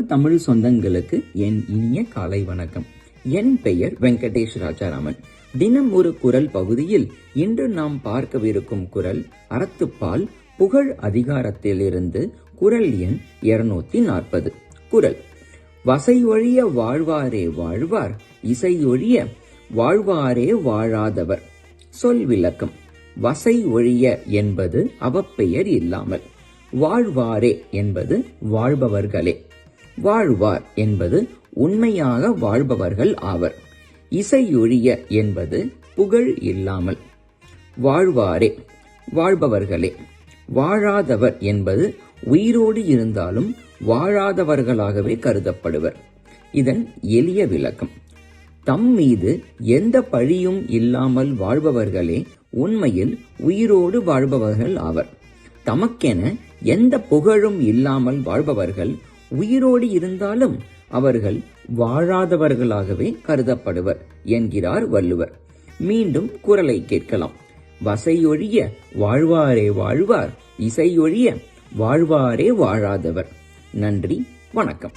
தமிழ் சொந்தங்களுக்கு என் இனிய காலை வணக்கம். என் பெயர் வெங்கடேஷ் ராஜாராமன். தினம் ஒரு குரல் பகுதியில் இன்று நாம் பார்க்கவிருக்கும் குரல் அறத்துப்பால் புகழ் அதிகாரத்திலிருந்து குரல் எண் 240. குரல்: வசை ஒழிய வாழ்வாரே வாழ்வார், இசை ஒழிய வாழ்வாரே வாழாதவர். சொல் விளக்கம்: வசை ஒழிய என்பது அவப்பெயர் இல்லாமல், வாழ்வாரே என்பது வாழ்பவர்களே, வாழ்வார் என்பது உண்மையாக வாழ்பவர்கள் ஆவர். இசையொழிய என்பது புகழ் இல்லாமல், வாழ்வாரே வாழ்பவர்களே, வாழாதவர் என்பது உயிரோடு இருந்தாலும் வாழாதவர்களாகவே கருதப்படுவர். இதன் எளிய விளக்கம்: தம் மீது எந்த பழியும் இல்லாமல் வாழ்பவர்களே உண்மையில் உயிரோடு வாழ்பவர்கள் ஆவர். தமக்கென எந்த புகழும் இல்லாமல் வாழ்பவர்கள் உயிரோடு இருந்தாலும் அவர்கள் வாழாதவர்களாகவே கருதப்படுவர் என்கிறார் வள்ளுவர். மீண்டும் குரலை கேட்கலாம். வசையொழிய வாழ்வாரே வாழ்வார், இசையொழிய வாழ்வாரே வாழாதவர். நன்றி, வணக்கம்.